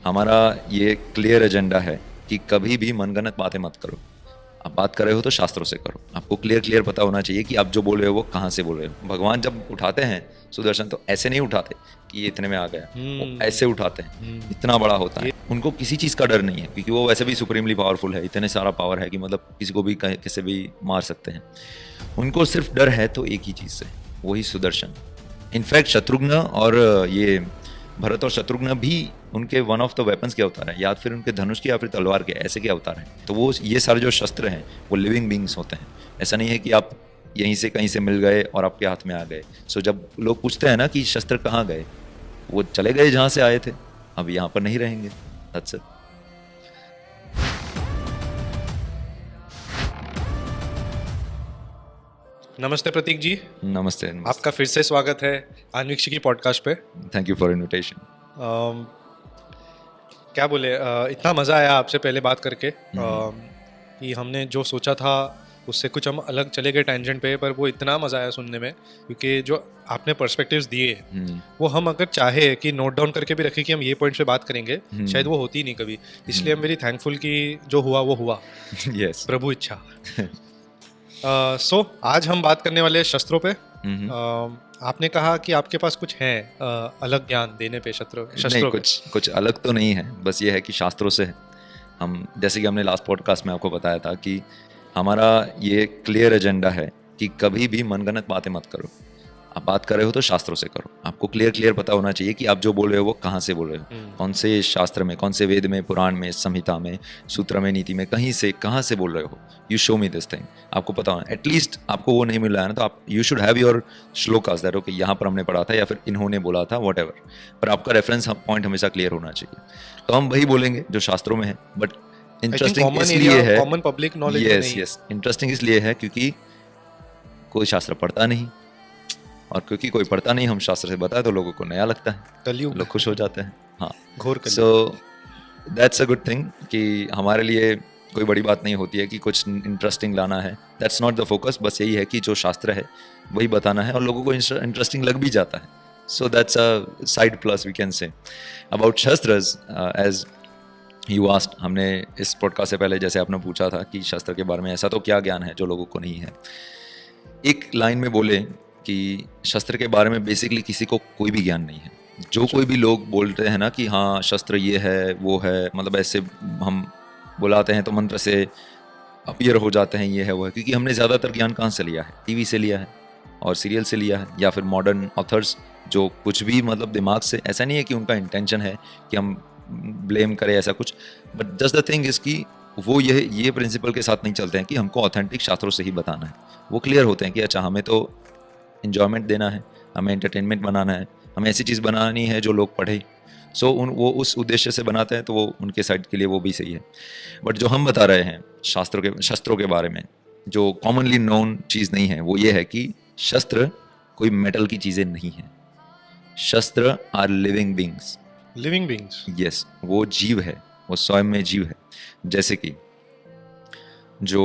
हमारा ये clear agenda है कि कभी भी मनगढ़ंत बातें मत करो। आप बात कर रहे हो तो शास्त्रों से करो। आपको क्लियर पता होना चाहिए कि आप जो बोल रहे हो वो कहाँ से बोल रहे हो। भगवान जब उठाते हैं सुदर्शन तो ऐसे नहीं उठाते कि ये इतने में आ गया, वो ऐसे उठाते हैं, इतना बड़ा होता है। उनको किसी चीज़ का डर नहीं है क्योंकि वो वैसे भी सुप्रीमली पावरफुल है, इतने सारा पावर है कि मतलब किसी को भी किसी भी मार सकते हैं। उनको सिर्फ डर है तो एक ही चीज़ से, वही सुदर्शन। इनफैक्ट शत्रुघ्न और ये भरत और शत्रुघ्न भी उनके वन ऑफ द वेपन्स के अवतार हैं, या फिर उनके धनुष के या फिर तलवार के, ऐसे के अवतार हैं। तो वो ये सारे जो शस्त्र हैं वो लिविंग बींग्स होते हैं। ऐसा नहीं है कि आप यहीं से कहीं से मिल गए और आपके हाथ में आ गए। सो जब लोग पूछते हैं ना कि शस्त्र कहाँ गए, वो चले गए जहाँ से आए थे, अब यहाँ पर नहीं रहेंगे। That's it. नमस्ते प्रतीक जी। नमस्ते। आपका फिर से स्वागत है अन्वीक्षिकी पॉडकास्ट पे। Thank you for invitation. क्या बोले, इतना मज़ा आया आपसे पहले बात करके कि हमने जो सोचा था उससे कुछ हम अलग चले गए टेंजेंट पे, पर वो इतना मज़ा आया सुनने में क्योंकि जो आपने पर्सपेक्टिव्स दिए वो हम अगर चाहे कि नोट डाउन करके भी रखें कि हम ये पॉइंट पे बात करेंगे, शायद वो होती नहीं कभी। इसलिए हम वेरी थैंकफुल कि जो हुआ वो हुआ। यस। प्रभु इच्छा। सो आज हम बात करने वाले हैं शस्त्रों पे। आपने कहा कि आपके पास कुछ है अलग ज्ञान देने पे शस्त्रों नहीं, कुछ अलग तो नहीं है, बस ये है कि शास्त्रों से हम, जैसे कि हमने लास्ट पॉडकास्ट में आपको बताया था कि हमारा ये क्लियर एजेंडा है कि कभी भी मनगढ़ंत बातें मत करो। आप बात कर रहे हो तो शास्त्रों से करो। आपको क्लियर पता होना चाहिए कि आप जो बोल रहे हो वो कहाँ से बोल रहे हो, कौन से शास्त्र में, कौन से वेद में, पुराण में, संहिता में, सूत्र में, नीति में, कहीं से कहाँ से बोल रहे हो। You show me this thing. आपको पता होना, एटलीस्ट आपको वो नहीं मिल रहा है ना, तो आप you should have your shlokas that okay यहाँ पर हमने पढ़ा था या फिर इन्होंने बोला था, वट एवर, पर आपका रेफरेंस पॉइंट हमेशा क्लियर होना चाहिए। तो हम वही बोलेंगे जो शास्त्रों में है। बट इंटरेस्टिंग इसलिए है, common public knowledge yes, interesting इसलिए है क्योंकि कोई शास्त्र पढ़ता नहीं, और क्योंकि कोई पढ़ता नहीं, हम शास्त्र से बताए तो लोगों को नया लगता है, कलयुग, लोग खुश हो जाते हैं। हाँ, घोर कलयुग। सो दैट्स अ गुड थिंग कि हमारे लिए कोई बड़ी बात नहीं होती है कि कुछ इंटरेस्टिंग लाना है। That's not the focus. बस यही है कि जो शास्त्र है वही बताना है और लोगों को इंटरेस्टिंग लग भी जाता है। So that's a side plus we can say about shastras. As you asked, हमने इस पॉडकास्ट से पहले जैसे आपने पूछा था कि शस्त्र के बारे में ऐसा तो क्या ज्ञान है जो लोगों को नहीं है। एक लाइन में बोले कि शस्त्र के बारे में बेसिकली किसी को कोई भी ज्ञान नहीं है। जो कोई भी लोग बोलते हैं ना कि हाँ शस्त्र ये है वो है, मतलब ऐसे हम बुलाते हैं तो मंत्र से अपीयर हो जाते हैं, ये है वो है, क्योंकि हमने ज़्यादातर ज्ञान कहाँ से लिया है? टीवी से लिया है और सीरियल से लिया है, या फिर मॉडर्न ऑथर्स जो कुछ भी मतलब दिमाग से। ऐसा नहीं है कि उनका इंटेंशन है कि हम ब्लेम करें ऐसा कुछ, but just the thing is कि वो ये प्रिंसिपल के साथ नहीं चलते हैं कि हमको ऑथेंटिक शास्त्रों से ही बताना है। वो क्लियर होते हैं कि अच्छा हमें तो इन्जॉयमेंट देना है, हमें एंटरटेनमेंट बनाना है, हमें ऐसी चीज़ बनानी है जो लोग पढ़े। सो वो उस उद्देश्य से बनाते हैं, तो वो उनके साइड के लिए वो भी सही है। बट जो हम बता रहे हैं शस्त्रों के बारे में, जो कॉमनली नोन चीज़ नहीं है, वो ये है कि शस्त्र कोई मेटल की चीज़ें नहीं है। शस्त्र are living beings. Living beings, yes, वो जीव है, वो स्वयं में जीव है। जैसे कि जो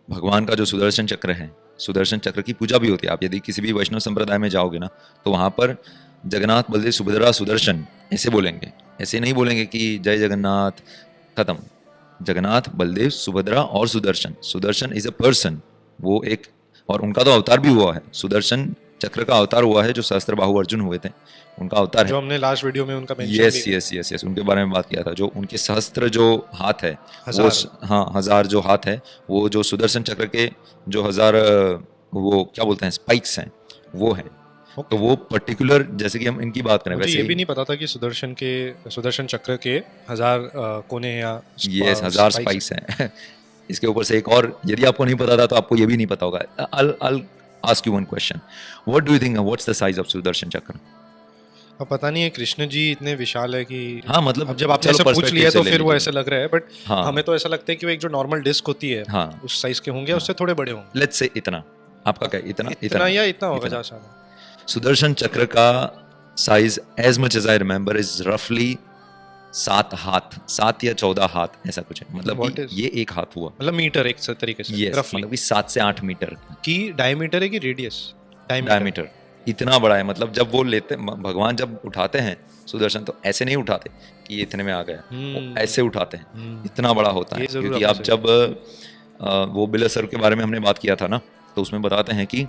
भगवान का जो सुदर्शन चक्र है, सुदर्शन चक्र की पूजा भी होती है। आप यदि किसी भी वैष्णव संप्रदाय में जाओगे ना, तो वहाँ पर जगन्नाथ बलदेव सुभद्रा सुदर्शन ऐसे बोलेंगे, ऐसे नहीं बोलेंगे कि जय जगन्नाथ खत्म। जगन्नाथ, बलदेव, सुभद्रा और Sudarshan. Sudarshan is a person, वो एक, और उनका तो अवतार भी हुआ है। सुदर्शन चक्र का अवतार हुआ है जो सहस्त्रबाहु अर्जुन हुए थे, उनका अवतार जो है। हमने लास्ट वीडियो में उनका मेंशन यस, उनके बारे में बात किया था। जो उनके सहस्त्र जो हाथ है, वो 1000 जो हाथ है, वो जो सुदर्शन चक्र के जो 1000 वो क्या बोलते हैं स्पाइक्स हैं, वो है। तो वो पर्टिकुलर, जैसे कि हम इनकी बात करें, मुझे वैसे ये भी नहीं पता था कि सुदर्शन चक्र के 1000 कोने या 1000 स्पाइक्स हैं। इसके ऊपर से एक और, यदि आपको नहीं पता था तो आपको ये भी नहीं पता होगा। I'll ask you one question. What do you think? What's the size of Sudarshan चक्र? अब पता नहीं है, कृष्ण जी इतने विशाल है कि हाँ, मतलब अब जब आपने ऐसा पूछ लिया तो फिर वो ऐसा लग रहा है, बट हाँ, हमें तो ऐसा लगता है कि वो एक जो नॉर्मल डिस्क होती है, हाँ, उस साइज के होंगे, उससे थोड़े बड़े होंगे। लेट्स से इतना, आपका क्या इतना या इतना होगा ज्यादा। सुदर्शन चक्र का size, as much as I remember, is रफली 7 हाथ, 7 या 14 हाथ, ऐसा कुछ है। मतलब ये एक हाथ हुआ, मतलब मीटर एक तरीके से, मतलब कि 7 से 8 मीटर की डायमीटर है कि रेडियस? डायमीटर इतना बड़ा है। मतलब जब वो लेते, भगवान जब उठाते हैं सुदर्शन तो ऐसे नहीं उठाते कि ये इतने में आ गया, वो ऐसे उठाते हैं, हम्म, इतना बड़ा होता है। ये जरूर क्योंकि आपने आप जब वो बिलसर्ग के बारे में हमने बात किया था ना, तो उसमें बताते हैं कि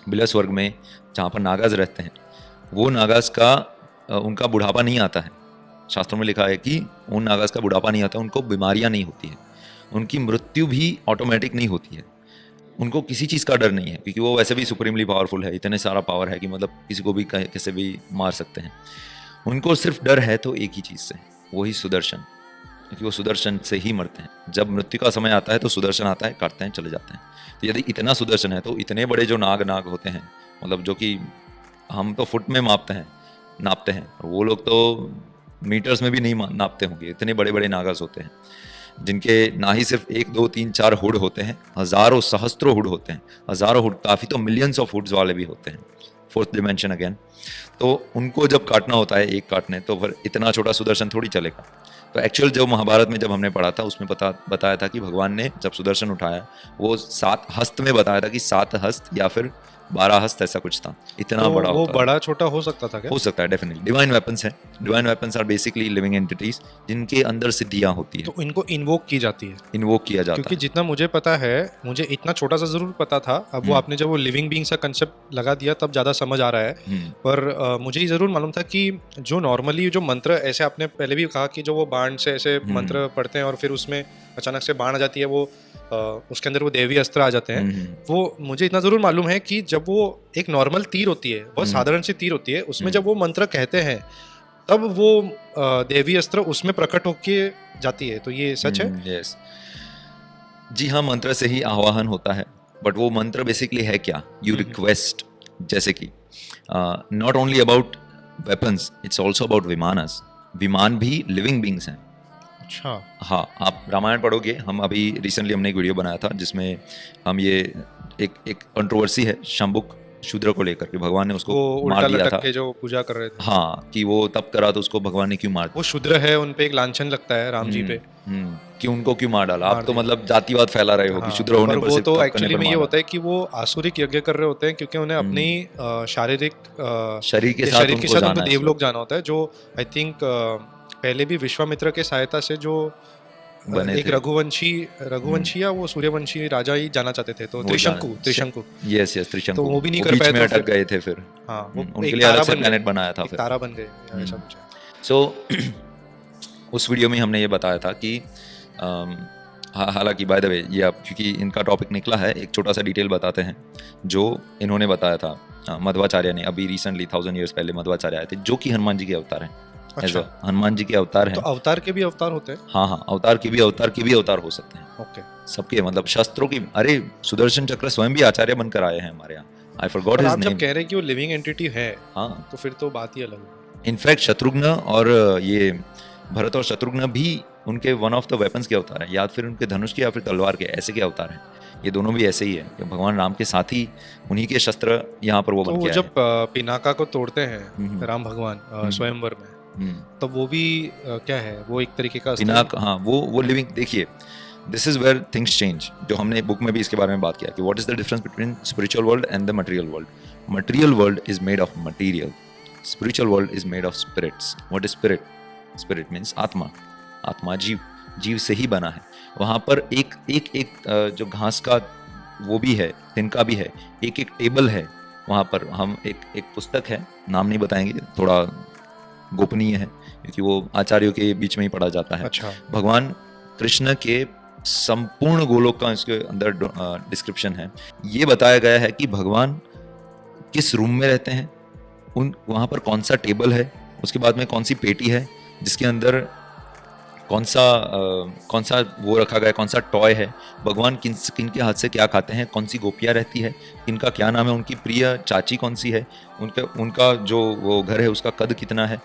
बिलस्वर्ग में जहाँ पर नागाज रहते हैं, वो नागाज का उनका बुढ़ापा नहीं आता है। शास्त्रों में लिखा है कि उन नागाज का बुढ़ापा नहीं आता, उनको बीमारियां नहीं होती है, उनकी मृत्यु भी ऑटोमेटिक नहीं होती है, उनको किसी चीज़ का डर नहीं है, क्योंकि वो वैसे भी सुप्रीमली पावरफुल है, इतने सारा पावर है कि मतलब किसी को भी कैसे भी मार सकते हैं। उनको सिर्फ डर है तो एक ही चीज़ से, वही सुदर्शन, क्योंकि वो सुदर्शन से ही मरते हैं। जब मृत्यु का समय आता है तो सुदर्शन आता है, काटते हैं, चले जाते हैं। तो यदि इतना सुदर्शन है तो इतने बड़े जो नाग होते हैं, मतलब जो कि हम तो फुट में नापते हैं, और वो लोग तो मीटर्स में भी नहीं नापते होंगे, इतने बड़े बड़े नागास होते हैं, जिनके ना ही सिर्फ 1 2 3 4 हुड होते हैं, हजारों सहस्त्रों हुड होते हैं, हजारों हुड, काफ़ी तो मिलियंस ऑफ हुड्स वाले भी होते हैं, फोर्थ डिमेंशन अगेन। तो उनको जब काटना होता है एक काटने, तो फिर इतना छोटा सुदर्शन थोड़ी चलेगा। तो एक्चुअल जो महाभारत में जब हमने पढ़ा था उसमें बताया था कि भगवान ने जब सुदर्शन उठाया, वो 7 हस्त में बताया था कि 7 हस्त या फिर 12 हस्त, ऐसा कुछ था, इतना तो बड़ा वो होता बड़ा छोटा हो सकता था क्या? हो सकता है, डेफिनेटली। डिवाइन वेपन्स हैं, divine weapons are basically living entities जिनके अंदर सिद्धियां होती है, तो इनको इन्वोक की जाती है, इन्वोक किया जाता क्योंकि है। जितना मुझे पता है, मुझे इतना छोटा सा जरूर पता था, अब वो आपने जब वो लिविंग बीइंग सा कंसेप्ट लगा दिया तब ज़्यादा समझ आ रहा है। पर मुझे ये ज़रूर मालूम था कि जो नॉर्मली जो मंत्र, ऐसे आपने पहले भी कहा कि जो वो बाण से ऐसे मंत्र पढ़ते हैं और फिर उसमें अचानक से बाण आ जाती है, वो उसके अंदर वो देवी अस्त्र आ जाते हैं, वो मुझे इतना ज़रूर मालूम है कि जब वो एक नॉर्मल तीर होती है, बहुत साधारण सी तीर होती है, उसमें जब वो मंत्र कहते हैं तब वो देवी अस्त्र उसमें प्रकट होके जाती है। तो ये सच है? यस, जी हाँ, मंत्र से ही आवाहन होता है, बट वो मंत्र बेसिकली है क्या, यू रिक्वेस्ट, जैसे कि not only about weapons, it's also about vimanas. विमान भी लिविंग बींग्स हैं। अच्छा। हाँ, आप रामायण पढ़ोगे, हम अभी रिसेंटली हमने एक वीडियो बनाया था जिसमें हम ये एक कंट्रोवर्सी है शंबुक शूद्र को लेकर, कि भगवान ने उसको वो मार उल्टा दिया लटक था। के जो पूजा कर रहे थे, हाँ, कि वो तब करा तो उसको भगवान ने क्यों मार दिया। वो शूद्र है, उन पे एक लांछन लगता है राम जी पे। कि उनको क्यों मार डाला। मार आप तो दिया। मतलब जातिवाद फैला रहे हो कि हाँ, शूद्र होने पर पर वो सिर्फ तो तप करने एक्चुअली पर में ये मारा। होता है कि वो आसुरिक यज्ञ कर रहे होते हैं, क्योंकि उन्हें अपनी शारीरिक शरीर के ये साथ शरीर के उनको साथ जाना उनको है देवलोक जाना होता है, जो आई थिंक पहले भी विश्वामित्र के सहायता से जो बने एक थे। रघुवंशी या वो सूर्यवंशी राजा ही जाना चाहते थे, तो त्रिशंकु। यस त्रिशंकु, तो वो भी नहीं कर बीच पाए, में तो अटक फिर गए थे फिर। हाँ, वो उनके एक लिए अलग तारा से बन प्लेनेट गए, बनाया था एक फिर। तारा बन गए, ऐसा कुछ है। सो उस वीडियो में हमने ये बताया था कि हालांकि बाय द वे ये अब क्योंकि इनका टॉपिक निकला है, एक छोटा सा डिटेल बताते हैं जो इन्होंने बताया था। मध्वाचार्य ने अभी रिसेंटली 1000 ईयर्स पहले मध्वाचार्य आए थे, जो कि हनुमान जी के अवतार हैं। अच्छा। हनुमान जी के अवतार हैं। तो अवतार के भी अवतार होते हैं? हाँ, अवतार के भी अवतार हो सकते हैं। ओके। सबके मतलब शस्त्रों की, अरे सुदर्शन चक्र स्वयं भी आचार्य बनकर आए हैं हमारे यहाँ। आई फॉरगॉट पर हिज आप जब नेम। कह रहे हैं कि वो लिविंग एंटिटी है, हाँ, तो फिर तो बात ही अलग है। इनफैक्ट शत्रुघ्न और ये भरत और शत्रुघ्न भी उनके वन ऑफ द वेपन्स के अवतार हैं, या फिर उनके धनुष के या फिर तलवार के, ऐसे के अवतार हैं। ये दोनों भी ऐसे ही है कि भगवान राम के साथ ही उन्हीं के शस्त्र यहाँ पर वो तो बन वो के आए जब पिनाका को तोड़ते हैं राम भगवान स्वयंवर में, तो वो भी क्या है, वो एक तरीके का पिनाक, हाँ, वो लिविंग। देखिए, this is where things change, जो हमने बुक में भी इसके बारे में बात किया कि what is the difference between spiritual world and the material world. Material world is made of material, spiritual world is made of spirits. What is spirit? Spirit means आत्मा, आत्मा जीव से ही बना है। वहाँ पर एक जो घास का वो भी है, तिनका भी है, एक टेबल है वहाँ पर। हम एक पुस्तक है, नाम नहीं बताएंगे, थोड़ा गोपनीय है क्योंकि वो आचार्यों के बीच में ही पढ़ा जाता है। अच्छा। भगवान कृष्ण के संपूर्ण गोलोक का इसके अंदर डिस्क्रिप्शन है। ये बताया गया है कि भगवान किस रूम में रहते हैं, वहाँ पर कौन सा टेबल है, उसके बाद में कौन सी पेटी है जिसके अंदर कौन सा वो रखा गया है, कौन सा टॉय है, भगवान किन के हाथ से क्या खाते हैं, कौन सी गोपियाँ रहती है, किनका क्या नाम है, उनकी प्रिय चाची कौन सी है, उनका जो वो घर है उसका कद कितना है,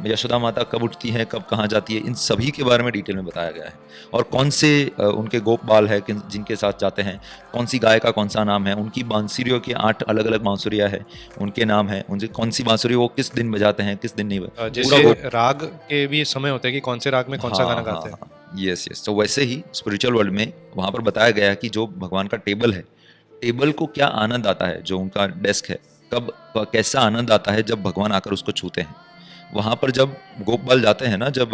यशोदा माता कब उठती है, कब कहाँ जाती है, इन सभी के बारे में डिटेल में बताया गया है। और कौन से उनके गोप बाल है जिनके साथ जाते हैं, कौन सी गाय का कौन सा नाम है, उनकी बांसुरियों की 8 अलग अलग बांसुरियाँ है, उनके नाम है, उनसे कौन सी बांसुरी वो किस दिन बजाते हैं, किस दिन नहीं। जैसे राग के भी समय होते हैं कि कौन से राग में कौन सा गाना गाते हैं। यस। तो वैसे ही स्पिरिचुअल वर्ल्ड में वहाँ पर बताया गया है कि जो भगवान का टेबल है, टेबल को क्या आनंद आता है, जो उनका डेस्क है, कब कैसा आनंद आता है जब भगवान आकर उसको छूते हैं। वहाँ पर जब गोपबाल जाते हैं ना, जब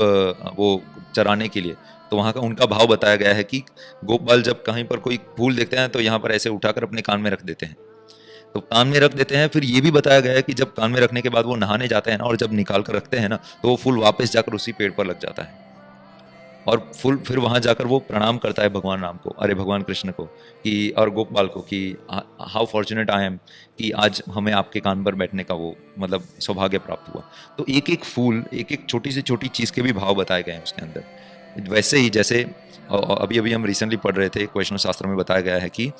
वो चराने के लिए, तो वहाँ का उनका भाव बताया गया है कि गोपबाल जब कहीं पर कोई फूल देखते हैं तो यहाँ पर ऐसे उठाकर अपने कान में रख देते हैं, तो कान में रख देते हैं। फिर ये भी बताया गया है कि जब कान में रखने के बाद वो नहाने जाते हैं ना, और जब निकाल कर रखते हैं ना, तो वो फूल वापस जाकर उसी पेड़ पर लग जाता है, और फूल फिर वहाँ जाकर वो प्रणाम करता है भगवान राम को, अरे भगवान कृष्ण को, कि और गोपाल को, कि हाउ फॉर्चुनेट आई एम कि आज हमें आपके कान पर बैठने का वो मतलब सौभाग्य प्राप्त हुआ। तो एक एक फूल, एक एक छोटी से छोटी चीज़ के भी भाव बताए गए हैं उसके अंदर। वैसे ही जैसे अभी अभी हम रिसेंटली पढ़ रहे थे, वैष्णव शास्त्र में बताया गया है कि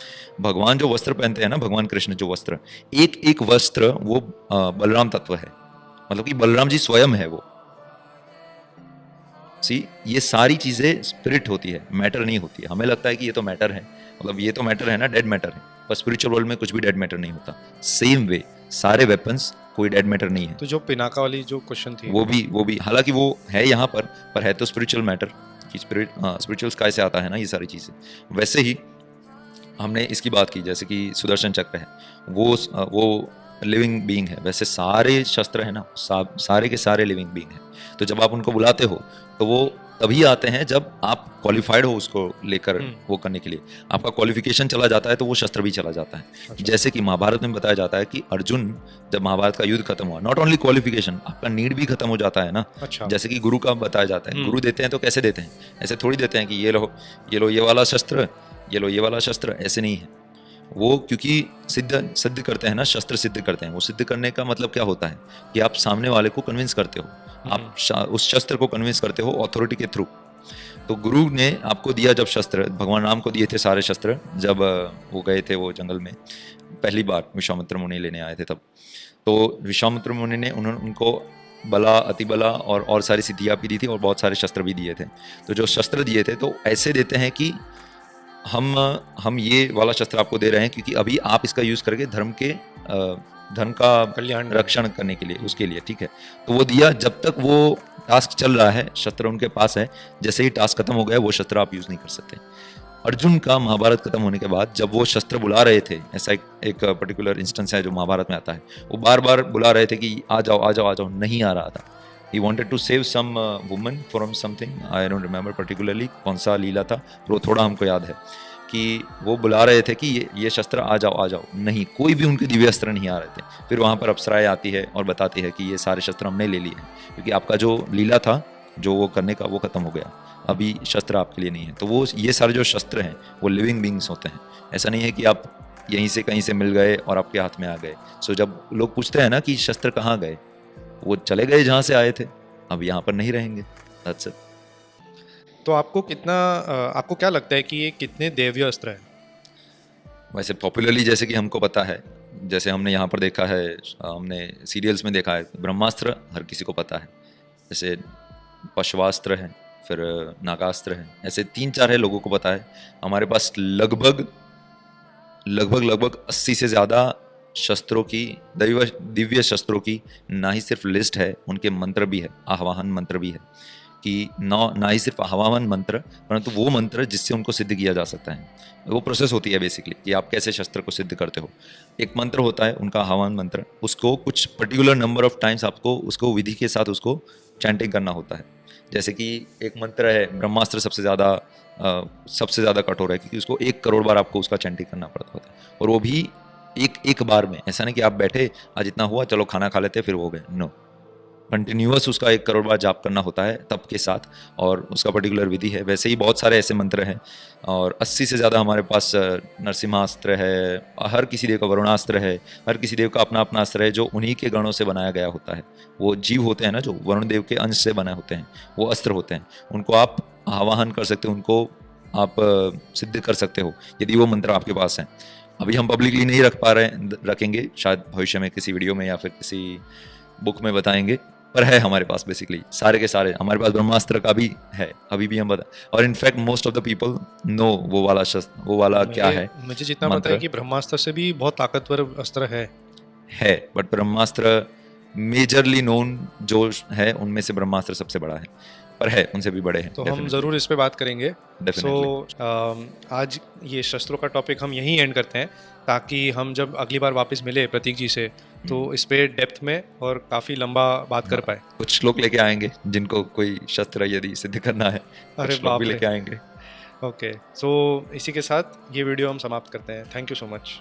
भगवान जो वस्त्र पहनते हैं ना, भगवान कृष्ण जो वस्त्र, एक एक वस्त्र वो बलराम तत्व है, मतलब कि बलराम जी स्वयं है वो। ये सारी चीजें स्पिरिट होती है, मैटर नहीं होती है। हमें लगता है कि ये तो मैटर है, मतलब ये तो मैटर है ना, डेड मैटर है, पर स्पिरिचुअल वर्ल्ड में कुछ भी डेड मैटर नहीं होता। सेम वे सारे वेपन्स कोई डेड मैटर नहीं है। तो जो पिनाका वाली जो क्वेश्चन थी वो भी हालांकि वो है यहाँ पर है तो स्पिरिचुअल मैटर, कि स्पिरिचुअल स्काई से आता है ना ये सारी चीजें। वैसे ही हमने इसकी बात की, जैसे कि सुदर्शन चक्र है, वो लिविंग बीइंग है। वैसे सारे शस्त्र है ना, सारे के सारे लिविंग बीइंग है। तो जब आप उनको बुलाते हो तो वो तभी आते हैं जब आप क्वालिफाइड हो उसको लेकर वो करने के लिए। आपका क्वालिफिकेशन चला जाता है तो वो शस्त्र भी चला जाता है। अच्छा। जैसे कि महाभारत में बताया जाता है कि अर्जुन जब महाभारत का युद्ध खत्म हुआ, नॉट ओनली क्वालिफिकेशन, आपका नीड भी खत्म हो जाता है ना। अच्छा। जैसे कि गुरु का बताया जाता है, गुरु देते हैं तो कैसे देते हैं, ऐसे थोड़ी देते हैं कि ये लो ये वाला शस्त्र, ये लो ये वाला शस्त्र, ऐसे नहीं है वो। क्योंकि सिद्ध करते हैं ना, शस्त्र सिद्ध करते हैं। वो सिद्ध करने का मतलब क्या होता है कि आप सामने वाले को कन्विंस करते हो, आप उस शस्त्र को कन्विंस करते हो अथॉरिटी के थ्रू। तो गुरु ने आपको दिया जब शस्त्र, भगवान राम को दिए थे सारे शस्त्र, जब वो गए थे वो जंगल में पहली बार, विश्वामित्र मुनि लेने आए थे तब। तो विश्वामित्र मुनि ने उनको बला, अतिबला और सारी सिद्धियाँ भी दी थी, और बहुत सारे शस्त्र भी दिए थे। तो जो शस्त्र दिए थे तो ऐसे देते हैं कि हम ये वाला शस्त्र आपको दे रहे हैं क्योंकि अभी आप इसका यूज करके धर्म का कल्याण रक्षण करने के लिए, उसके लिए, ठीक है। तो वो दिया, जब तक वो टास्क चल रहा है शस्त्र उनके पास है। जैसे ही टास्क खत्म हो गया वो शस्त्र आप यूज नहीं कर सकते। अर्जुन का महाभारत खत्म होने के बाद जब वो शस्त्र बुला रहे थे, ऐसा एक पर्टिकुलर इंस्टेंस है जो महाभारत में आता है, वो बार बार बुला रहे थे कि आ जाओ आ जाओ आ जाओ, नहीं आ रहा था। He wanted to save some woman from something, I don't remember particularly कौन सा लीला था, वो थोड़ा हमको याद है कि वो बुला रहे थे कि ये शस्त्र आ जाओ, नहीं, कोई भी उनके दिव्य अस्त्र नहीं आ रहे थे। फिर वहाँ पर अप्सराएं आती है और बताती है कि ये सारे शस्त्र हमने ले लिए हैं क्योंकि आपका जो लीला था जो वो करने का वो खत्म हो गया, अभी शस्त्र आपके लिए नहीं है। तो वो ये सारे जो शस्त्र हैं वो लिविंग बींग्स होते हैं। ऐसा नहीं है कि आप यहीं से कहीं से मिल गए और आपके हाथ में आ गए। सो जब लोग पूछते हैं ना कि शस्त्र कहाँ गए, वो चले गए जहाँ से आए थे, अब यहाँ पर नहीं रहेंगे। That's it. तो आपको क्या लगता है कि ये कितने दैवीय अस्त्र है? वैसे पॉपुलरली जैसे कि हमको पता है, जैसे हमने यहाँ पर देखा है, हमने सीरियल्स में देखा है, ब्रह्मास्त्र हर किसी को पता है, जैसे पशवास्त्र है, फिर नागास्त्र है, ऐसे 3-4 है लोगों को पता है। हमारे पास लगभग 80 से ज़्यादा शस्त्रों की, दिव्य शस्त्रों की ना ही सिर्फ लिस्ट है, उनके मंत्र भी है, आह्वान मंत्र भी है कि ना ही सिर्फ आह्वान मंत्र, परंतु वो मंत्र जिससे उनको सिद्ध किया जा सकता है। वो प्रोसेस होती है बेसिकली कि आप कैसे शस्त्र को सिद्ध करते हो। एक मंत्र होता है उनका आह्वान मंत्र, उसको कुछ पर्टिकुलर नंबर ऑफ टाइम्स आपको उसको विधि के साथ उसको चैंटिंग करना होता है। जैसे कि एक मंत्र है ब्रह्मास्त्र, सबसे ज़्यादा कठोर है क्योंकि उसको 1 करोड़ बार आपको उसका चैंटिंग करना पड़ता होता है, और वो भी एक बार में। ऐसा नहीं कि आप बैठे आज इतना हुआ चलो खाना खा लेते फिर हो गए, नो, कंटिन्यूअस उसका 1 करोड़ बार जाप करना होता है तप के साथ, और उसका पर्टिकुलर विधि है। वैसे ही बहुत सारे ऐसे मंत्र हैं, और 80 से ज़्यादा हमारे पास नरसिम्हास्त्र है, हर किसी देव का वरुणास्त्र है, हर किसी देव का अपना अपना अस्त्र है जो उन्हीं के गणों से बनाया गया होता है। वो जीव होते हैं ना जो वरुण देव के अंश से बने होते हैं, वो अस्त्र होते हैं, उनको आप आवाहन कर सकते हो, उनको आप सिद्ध कर सकते हो यदि वो मंत्र आपके पास हैं। अभी हम पब्लिकली नहीं रखेंगे, शायद भविष्य में किसी वीडियो में या फिर किसी बुक में बताएंगे, पर है हमारे पास बेसिकली सारे के सारे। हमारे पास ब्रह्मास्त्र का भी है, अभी भी हम बता, और in fact most of the people know वो वाला क्या है। मुझे जितना पता है कि ब्रह्मास्त्र से भी बहुत ताकतवर अस्त्र है, बट ब्रह्मास्त्र मेजरली नोन जो है उनमें से ब्रह्मास्त्र सबसे बड़ा है। पर है उनसे भी बड़े हैं। तो हम ज़रूर इस पे बात करेंगे। Definitely. आज ये शस्त्रों का टॉपिक हम यहीं एंड करते हैं, ताकि हम जब अगली बार वापस मिले प्रतीक जी से तो इस पे डेप्थ में और काफ़ी लंबा बात कर पाए। कुछ लोग लेके आएंगे जिनको कोई शस्त्र यदि सिद्ध करना है, अरे कुछ लोग बाप भी रे। लेके आएंगे। ओके, सो इसी के साथ ये वीडियो हम समाप्त करते हैं। Thank you so much.